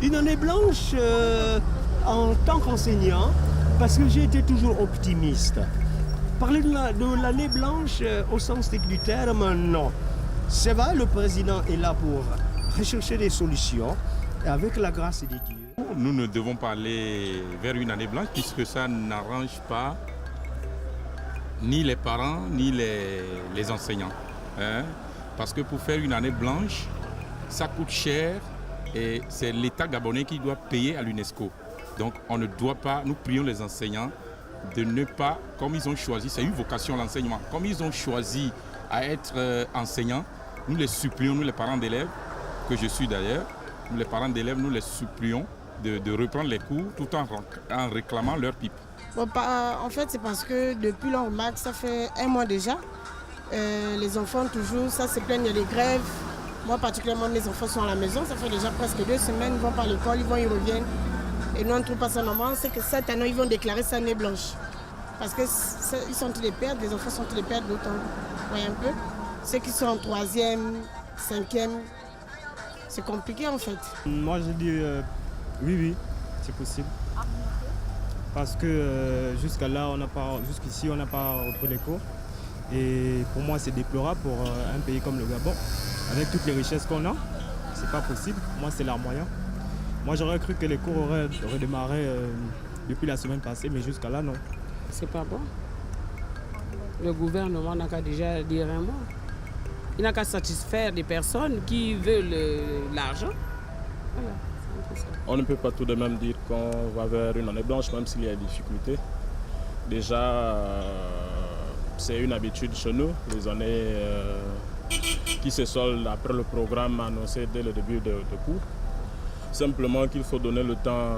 Une année blanche en tant qu'enseignant, parce que j'ai été toujours optimiste. Parler de l'année blanche au sens strict du terme, non. C'est vrai, le président est là pour rechercher des solutions, et avec la grâce de Dieu. Nous ne devons pas aller vers une année blanche puisque ça n'arrange pas ni les parents ni les enseignants. Hein? Parce que pour faire une année blanche, ça coûte cher et c'est l'État gabonais qui doit payer à l'UNESCO. Donc on ne doit pas, nous prions les enseignants de ne pas, comme ils ont choisi, c'est une vocation l'enseignement, comme ils ont choisi à être enseignants, nous les supplions, nous les parents d'élèves, que je suis d'ailleurs, nous les parents d'élèves, nous les supplions de reprendre les cours tout en réclamant leur pipe. Bon, en fait, c'est parce que depuis l'an remarque, ça fait 1 mois déjà. Les enfants toujours, ça se plaignent, il y a des grèves. Moi particulièrement, mes enfants sont à la maison, ça fait déjà presque 2 semaines, ils vont pas à l'école, ils reviennent. Et nous, on ne trouve pas ça normal, c'est que cette année, ils vont déclarer ça année blanche. Parce qu'ils sont tous les perdre, les enfants sont tous les perdre d'autant. Vous voyez un peu? Ceux qui sont en 3e, 5e, c'est compliqué en fait. Moi je dis oui, c'est possible. Parce que jusqu'à-là, jusqu'ici, on n'a pas repris les cours. Et pour moi, c'est déplorable pour un pays comme le Gabon. Avec toutes les richesses qu'on a, c'est pas possible. Moi, c'est leur moyen. Moi, j'aurais cru que les cours auraient redémarré depuis la semaine passée, mais jusqu'à là, non. C'est pas bon. Le gouvernement n'a qu'à déjà dire un mot. Il n'a qu'à satisfaire des personnes qui veulent l'argent. Voilà. On ne peut pas tout de même dire qu'on va vers une année blanche, même s'il y a des difficultés. Déjà, c'est une habitude chez nous, les années qui se soldent après le programme annoncé dès le début de cours. Simplement qu'il faut donner le temps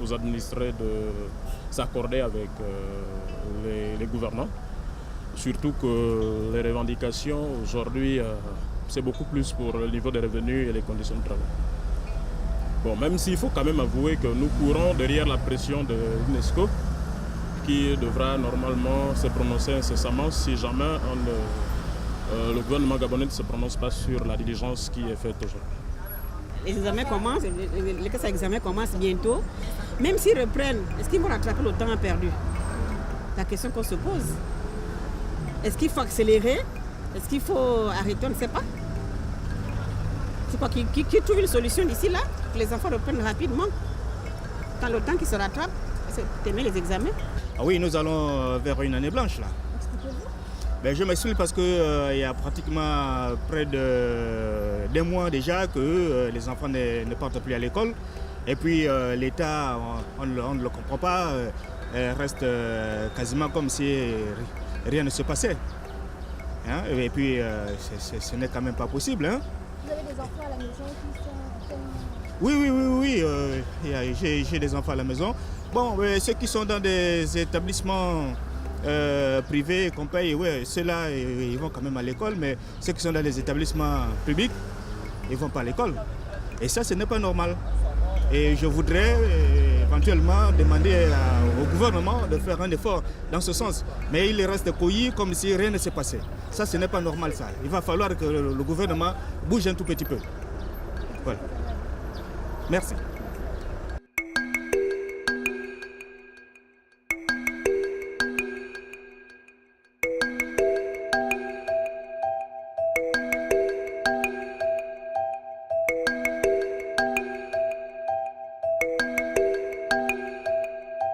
aux administrés de s'accorder avec les gouvernants. Surtout que les revendications aujourd'hui, c'est beaucoup plus pour le niveau des revenus et les conditions de travail. Bon, même s'il faut quand même avouer que nous courons derrière la pression de l'UNESCO, qui devra normalement se prononcer incessamment si jamais le gouvernement gabonais ne se prononce pas sur la diligence qui est faite aujourd'hui. Les examens commencent, les examens commencent bientôt. Même s'ils reprennent, est-ce qu'ils vont rattraper le temps perdu? La question qu'on se pose. Est-ce qu'il faut accélérer? Est-ce qu'il faut arrêter? On ne sait pas. C'est quoi qui trouve une solution d'ici là? Que les enfants reprennent rapidement. Dans le temps qui se rattrape, c'est terminer les examens. Ah oui, nous allons vers une année blanche là. Ben, je m'explique parce qu'il y a pratiquement près d'1 mois déjà que les enfants ne partent plus à l'école. Et puis l'État, on ne le comprend pas, reste quasiment comme si rien ne se passait. Hein? Et puis ce n'est quand même pas possible. Hein? Vous avez des enfants à la maison qui sont... Oui. J'ai des enfants à la maison. Bon, ceux qui sont dans des établissements privés qu'on paye, ouais, ceux-là, ils vont quand même à l'école, mais ceux qui sont dans les établissements publics, ils ne vont pas à l'école. Et ça, ce n'est pas normal. Et je voudrais éventuellement demander au gouvernement de faire un effort dans ce sens. Mais il reste cueilli comme si rien ne s'est passé. Ça, ce n'est pas normal, ça. Il va falloir que le gouvernement bouge un tout petit peu. Voilà. Merci.